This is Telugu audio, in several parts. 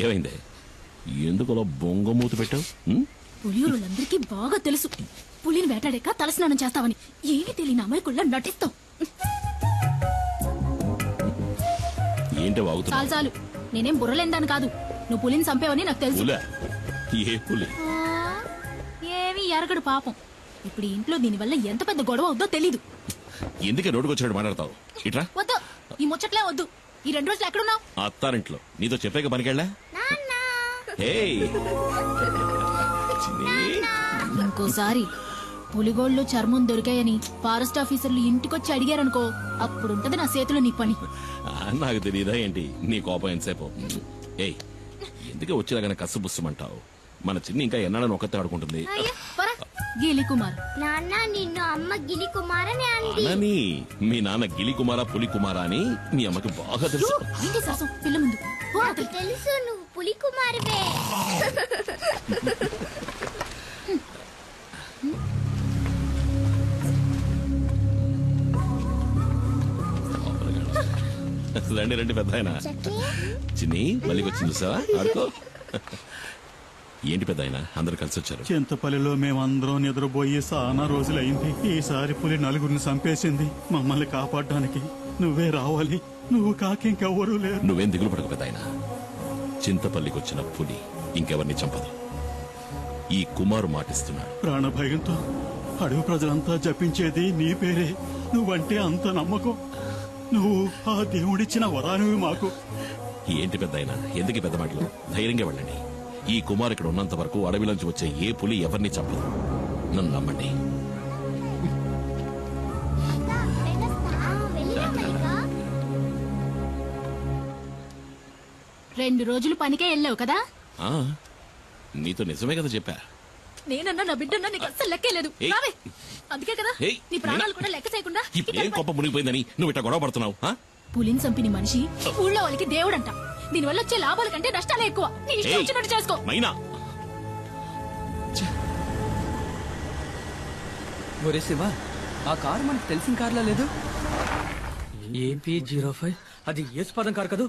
ఏమైంది? ఎందుకు అలా బొంగమూతి పెట్టావు? పులియూరులందరికీ బాగా తెలుసు పులిని వేటాడాక తలస్నానం చేస్తావని. ఏమీ తెలియని అమాయకుల్లా నటిస్తావు. ఏంటి వాగుతున్నా? చాలు చాలు, నేనేం బుర్రలేందాను కాదు. నువ్వు పులిని చంపేవని నాకు తెలుసు. ఏ పులి? ఏమీ ఎరగడు పాపం. ఇప్పుడు ఈ ఇంట్లో దీనివల్ల ఎంత పెద్ద గొడవ అవుద్దో తెలీదు. ఎందుకే రోడ్డుకు వచ్చినట్టు మాట్లాడతావు? ఇట్రా. వద్దు, ఈ ముచ్చట్లే వద్దు. ఈ 2 రోజులు ఎక్కడున్నావు? అత్తారింట్లో. నీతో చెప్పాక పనికెళ్ళా? ఇంకోసారి పులిగోళ్ళు చర్మం దొరికాయని ఫారెస్ట్ ఆఫీసర్లు ఇంటికొచ్చి అడిగారనుకో, అప్పుడుంటది నా చేతిలో నీ పని. నాకు తెలియదా ఏంటి నీ కోపం ఎంతసేపు? ఏయ్, ఎందుకే వచ్చేలాగా కసు బుస్సమంటావు? మన చిన్ని ఇంకా ఎన్నాడని ఒక్కతే ఆడుకుంటుంది. గిలి కుమార్. నాన్న నిన్ను అమ్మ గిలి కుమారని అంది. అని మీ నాన్న గిలి కుమారా పులి కుమారా అని మీ అమ్మకి బాగా తెలుసు. ఏంటి సరసం పిల్ల ముందు? తెలుసు, నువ్వు పులి కుమారువే. రండి రండి పెద్ద ఆయన. చిన్ని మళ్ళీ వచ్చింది చూసావా? ఆడుకో. ఏంటి పెద్ద ఆయన అందరు కలిసి వచ్చారు? చింతపల్లిలో మేమందరం నిద్రపోయి చాలా రోజులైంది. ఈసారి పులి 4 చంపేసింది. మమ్మల్ని కాపాడడానికి నువ్వే రావాలి. నువ్వు కాకింకెవ్వరూ లేరు. నువ్వేం దిగులు పడక పెద్ద ఆయన. చింతపల్లికి వచ్చిన పులి ఇంకెవరిని చంపదు. ఈ కుమారు మాటిస్తున్నాడు. ప్రాణభయంతో అడవి ప్రజలంతా జపించేది నీ పేరే. నువ్వంటే అంత నమ్మకం. నువ్వు ఆ దేవుడిచ్చిన వరానివి మాకు. ఏంటి పెద్ద ఆయన ఎందుకు పెద్ద మాటలు? ధైర్యంగా వెళ్ళండి. ఈ కుమార్ ఇక్కడ ఉన్నంత వరకు అడవిలోంచి వచ్చే ఏ పులి ఎవరిని చంపదు. నన్ను నమ్మండి. 2 రోజులు పనికే వెళ్ళావు కదా? నీతో నిజమే కదా చెప్పా. నేనన్నా నా బిడ్డన్నా నీకు అస్సలు లెక్కేలేదు. అందుకే కదా నీ ప్రాణాలు కూడా లెక్క చేయకుండా ఏం కొప్ప మునిగిపోయిందని నువ్వు ఇట్లా గొడవ పడుతున్నావు? పులిని చంపిన మనిషి ఊళ్ళో వాళ్ళకి దేవుడంట. దీనివల్ల వచ్చే లాభాల కంటే నష్టాలే ఎక్కువ. నీ ఇష్టం వచ్చినట్టు చేసుకో. మైనా ఒరే శివ, ఆ కారు మనకు తెలిసిన కార్లా లేదు. AP05 అది యేసుపాదం కారు కదూ.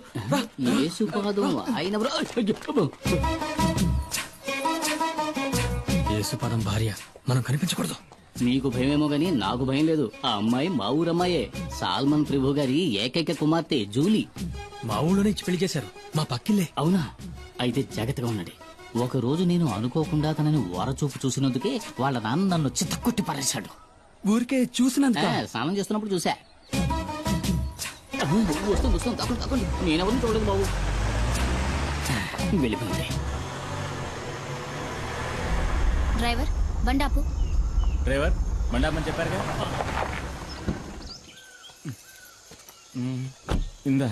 యేసుపాదం భార్య మనం కనిపించకూడదు. నీకు భయమేమో గాని నాకు భయం లేదు. ఆ అమ్మాయి మా ఊరమ్మాయే. సాల్మన్ ప్రభు గారి ఏకైక కుమార్తె జూలీ. మా ఊళ్ళోనే ఇచ్చి పెళ్లి చేశారు. మా పక్కిల్లే. అవునా? అయితే జాగ్రత్తగా ఉండండి. ఒక రోజు నేను అనుకోకుండా తనని వరచూపు చూసినందుకే వాళ్ళ నాన్న నన్ను చిత్తకొట్టి పారేశాడు. ఊరికే చూసినందుక? స్నానం చేస్తున్నప్పుడు చూసా. వస్తుంది తప్పండి. నేనెవరిని చూడలేదు బాబు. వెళ్ళిపోయింది. డ్రైవర్ బండాపు. డ్రైవర్ బండాపని చెప్పారు కదా. ఇందా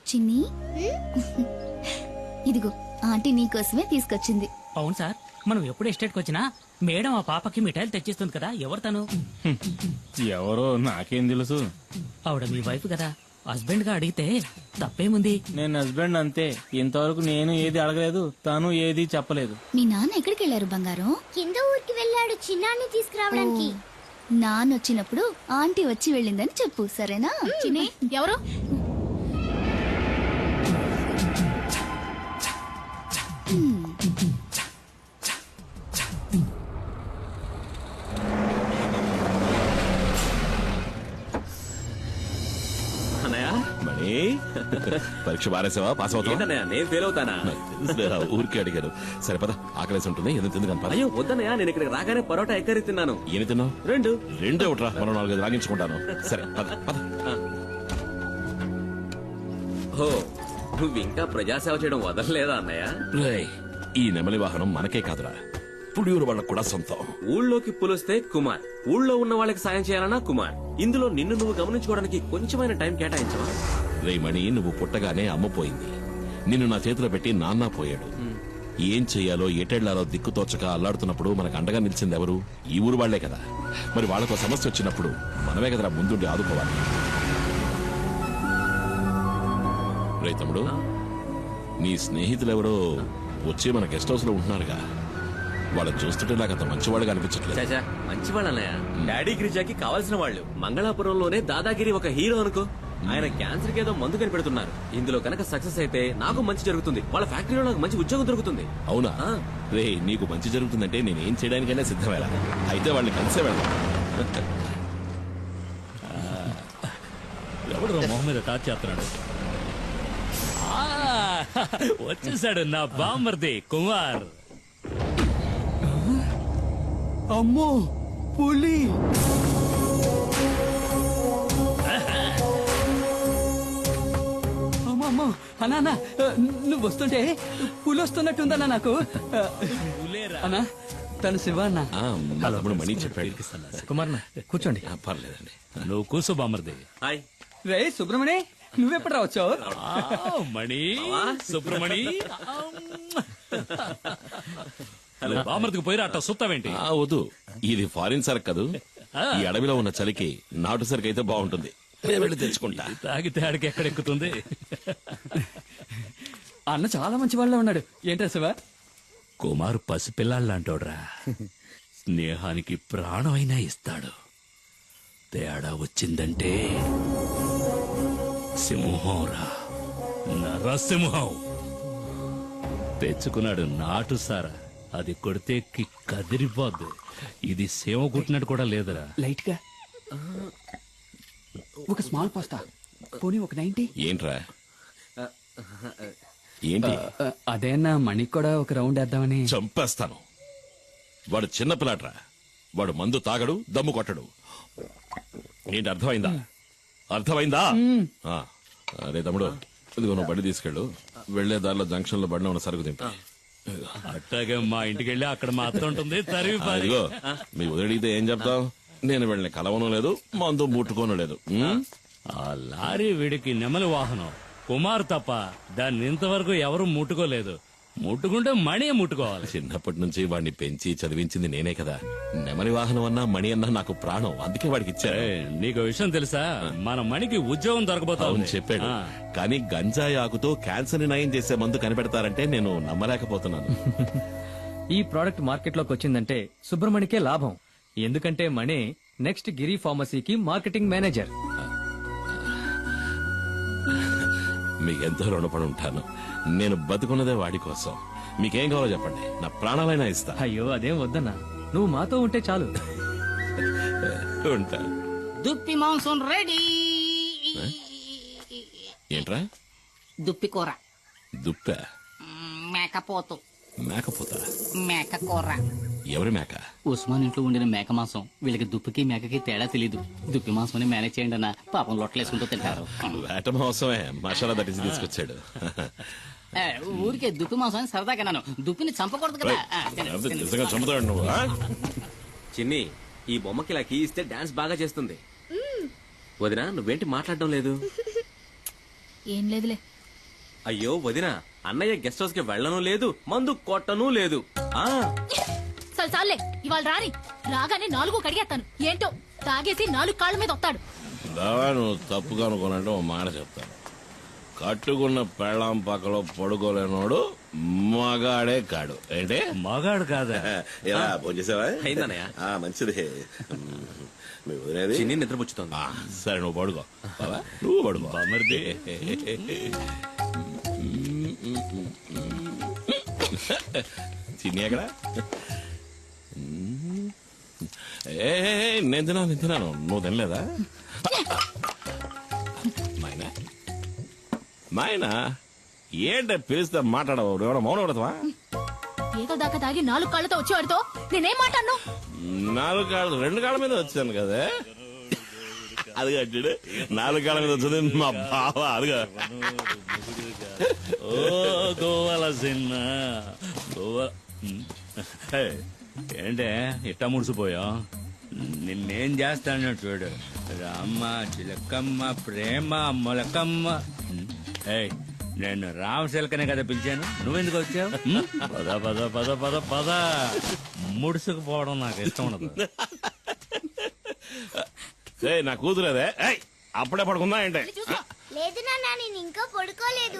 చిన్ని, ఇదిగో ఆంటీ నీకోసమే తీసుకొచ్చింది. అవును సార్, మనం ఎప్పుడు ఎస్టేట్కి వచ్చినా మేడం ఆ పాపకి మిఠాయిలు తెచ్చిస్తుంది కదా. ఎవరు తను? ఎవరో నాకేం తెలుసు. ఆవిడ మీ వైఫ్ కదా. హస్బెండ్ గా అడిగితే తప్పేముంది? నేను హస్బెండ్ అంతే. ఇంతవరకు నేను ఏది అడగలేదు, తను ఏది చెప్పలేదు. మీ నాన్న ఎక్కడికి వెళ్ళారు బంగారం? కింద ఊరికి వెళ్ళాడు చిన్నాన్ని తీసుకురావడానికి. నాన్న వచ్చినప్పుడు ఆంటీ వచ్చి వెళ్ళిందని చెప్పు, సరేనా? చిన్ని ఎవరు? పరీక్ష బారేసావా? పాస్ అవుతావా? నేను ఫెయిల్ అవుతానా? ఊరికి అడిగారు. సరే పద, ఆకలేసి ఉంటుంది. ఎందుకు తిందుకని? అయ్యో వద్దనయ్యా, నేను ఇక్కడ రాగానే పరోటా ఎక్కరి తిన్నాను. ఏమి తిన్నావు? 2 ఒకట్రా, మనం 4 రాగించుకుంటాను. సరే పద పద. ఓ, నువ్వు ఇంకా ప్రజాసేవ చేయడం వదలలేదా అన్నయ్య? ఈ నెమలి వాహనం మనకే కాదురా, పుడియూరు వాళ్ళకు కూడా సొంతం. ఊళ్ళోకి పులిస్తే కుమార్, ఊళ్ళో ఉన్న వాళ్ళకి సాయం చేయాలన్నా కుమార్. ఇందులో నిన్ను నువ్వు గమనించుకోవడానికి కొంచెమైన టైం కేటాయించవా? రేమణి, నువ్వు పుట్టగానే అమ్మపోయింది. నిన్ను నా చేతిలో పెట్టి నాన్న పోయాడు. ఏం చెయ్యాలో ఎటెళ్లాలో దిక్కుతోచక అల్లాడుతున్నప్పుడు మనకు అండగా నిలిచింది ఎవరు? ఈ ఊరు వాళ్లే కదా. మరి వాళ్ళకు సమస్య వచ్చినప్పుడు మనమే కదరా ముందుండి ఆదుకోవాలి. రే తమ్ముడు, నీ స్నేహితులెవరో వచ్చి మన గెస్ట్ హౌస్ లో ఉంటున్నారుగా, వాళ్ళని చూస్తుంటే నాకు అంత మంచివాడుగా అనిపించట్లేదు. చాచా మంచి వాళ్ళు అన్నయ్య. డాడీ గిరిజాకి కావాల్సిన వాళ్ళు. మంగళాపురంలోనే దాదాగిరి ఒక హీరో అనుకో. ఆయన క్యాన్సర్ కి ఏదో మందు కనిపెడుతున్నారు. ఇందులో కనుక సక్సెస్ అయితే నాకు మంచి జరుగుతుంది. వాళ్ళ ఫ్యాక్టరీలో నాకు మంచి ఉద్యోగం దొరుకుతుంది. అవునా? ఆ. రే, నీకు మంచి జరుగుతుందంటే నేనేం చేయడానికైనా సిద్ధమేలా. అయితే వాళ్ళని కలిసే వెళ్దాం. ఎవడు మొహం మీద టాచ్ చేస్తున్నాడు? వచ్చేసాడు నా బామ్మర్ది కుమార్. అమ్మో పులి! అమ్మో అన్నా నువ్వు వస్తుంటే పులి వస్తున్నట్టుందన్నా నాకు. అన్నా తను శివ అన్న. ఆ, మా తమ్ముడు మణి చెప్పాడు. కుమార్ కూర్చోండి. ఆ, పర్లేదండి. నువ్వు కూర్చో బామ్మర్ది. హాయ్. రే సుబ్రమణి నువ్వెప్పుడు రావచ్చావు? మణి సుబ్రమణి బామ్మర్దికి పోయిరా అట్ట సుత్తావేంటి? ఆ, వద్దు. ఇది ఫారిన్ సరుకు కదూ. ఈ అడవిలో ఉన్న చలికి నాటు సరుకు అయితే బాగుంటుంది. నేను వెళ్ళి తెచ్చుకుంటా. తాగితే ఆడికి ఎక్కడెక్కుతుంది? అన్న చాలా మంచి వాళ్ళ ఉన్నాడు. ఏంటా శివ? కుమార్ పసిపిల్లాళ్ళంటోడ్రా. స్నేహానికి ప్రాణమైనా ఇస్తాడు. తేడా వచ్చిందంటే సింహంరా, నరసింహం. తెచ్చుకున్నాడు నాటు సారా. అది కొడితే కదిరిపోద్దు. ఇది సేవ కుట్టినట్టు కూడా లేదురా. లైట్ గా ఒక స్మాల్ పాస్తా పోనీ ఒక 90. ఏంట్రా? ఏంటి? అదే అన్న మణికి కూడా ఒక రౌండ్ వేద్దామని. చంపేస్తాను. వాడు చిన్న పిల్లాడ్రా. వాడు మందు తాగడు, దమ్ము కొట్టడు. ఏంటి అర్థమైందా? అర్థమైందా? ఆ, అరే తమ్ముడు, ఇదిగో నువ్వు బండి తీసుకెళ్ళు. వెళ్లే దారిలో జంక్షన్ లో బండి ఉన్న సరుకు తింటా. అట్టాగే మా ఇంటికి వెళ్ళి అక్కడ మా అత్త ఉంటుంది. తరివి పారి. ఇదిగో మీ వదిలిడితే ఏం చెప్తావు? నేను వెళ్ళని కలవను లేదు, మందు ముట్టుకోను లేదు. ఆ లారీ వీడికి నెమలి వాహనం. కుమార్ తప్ప దాన్ని ఇంతవరకు ఎవరు ముట్టుకోలేదు. ముట్టుకుంటే మణి ముట్టుకోవాలి. చిన్నప్పటి నుంచి వాడిని పెంచి చదివించింది నేనే కదా. నెమలి వాహనం అన్నా మణి అన్నా నాకు ప్రాణం. అందుకే వాడికి ఇచ్చారు. నీకు విషయం తెలుసా? మన మణికి ఉద్యోగం దొరకబోతా అవును ఉంది. చెప్పాడు. ఆ. కానీ గంజాయి ఆకుతో క్యాన్సర్ ని నయం చేసే మందు కనిపెడతారంటే నేను నమ్మలేకపోతున్నాను. ఈ ప్రోడక్ట్ మార్కెట్ లోకి వచ్చిందంటే సుబ్రమణికే లాభం. ఎందుకంటే మణి నెక్స్ట్ గిరి ఫార్మసీకి మార్కెటింగ్ మేనేజర్. మీకెంతో రుణపడి ఉంటాను. నేను బతుకున్నదే వాడి కోసం. మీకేం కావాలో చెప్పండి, నా ప్రాణాలైనా ఇస్తా. అయ్యో అదేం వద్దన్నా, నువ్వు మాతో ఉంటే చాలు. ఉంటా. దుప్పి మాంసం రెడీ. ఏంట్రా? దుప్పి కూర. దుప్ప? మేకపోతు. మేకపోతా? మేక కూర. ఎవరి మేక? ఉస్మాన్ ఇంట్లో ఉండిన మేక మాంసం. వీళ్ళకి దుప్పికి మేకకి తేడా తెలీదు. దుప్పి మాంసం మేనేజ్ చేయండి అన్న. పాపం లొట్టలేసుకుంటూ తింటారు. వేట మోసమే మసాలా దట్టించి తీసుకొచ్చాడు. ఊరికే దుప్పి మాంసం అని సరదాగా నాను. దుప్పిని చంపకూడదు కదా. నిజంగా చంపుతాడు నువ్వు. చిన్ని, ఈ బొమ్మకి ఇలా కీ ఇస్తే డాన్స్ బాగా చేస్తుంది. వదినా నువ్వేంటి మాట్లాడడం లేదు? ఏం లేదులే. అయ్యో వదినా, అన్నయ్య గెస్ట్ హౌస్ కి వెళ్ళను లేదు, మందు కొట్టను లేదు. ఆ చాలే, ఇవాళ రాని. రాగానే 4 కడిగేస్తాను. ఏంటో తాగేసి 4 కాళ్ళ మీద వస్తాడు. దావా, నువ్వు తప్పుగా అనుకోనంటే ఓ మాట చెప్తాను. కట్టుకున్న పెళ్ళాం పక్కలో పడుకోలేనోడు మగాడే కాడు. ఏంటి? మగాడు కాదా? ఎలా భోంచేసావా? అయిందన్నయ్య. మంచిది. మీ వదిలేది? చిన్ని నిద్రపుచ్చుతోంది. సరే నువ్వు పడుకో. బావా, నువ్వు పడుకో. బామర్ది. చిన్ని ఎక్కడ? నేను తిన్నాను. నువ్వు తినలేదా? మాయనా, మాయనా, ఏంట పిలిస్తే మాట్లాడవు? ఎవడో మౌనం పడతావా? ఏదో దాకా తాగి 4 కాళ్ళతో వచ్చేవాడితో నేనేం మాట్లాడను? 4 కాళ్ళు 2 కాళ్ళ మీద వచ్చాను కదా. అది కట్టాడు. 4 కాళ్ళ మీద వచ్చింది మా బావ. అదిగా ఓ గోవాల సిన్న గోవా. ఏంటే ఇట్టా ముడిసిపోయా? నిన్నేం చేస్తాను చూడు. రామ్మ చిలకమ్మ ప్రేమ మొలకమ్మ. ఏయ్, నేను రామశిలకనే కదా పిలిచాను. నువ్వెందుకు వచ్చావు? పద పద పద పద పద. ముడుసుకుపోవడం నాకు ఇష్టం ఉండదు. నా కూతురేదే. అప్పుడే పడుకుందా ఏంటే? లేదు నాన్న, నేను ఇంకా పడుకోలేదు.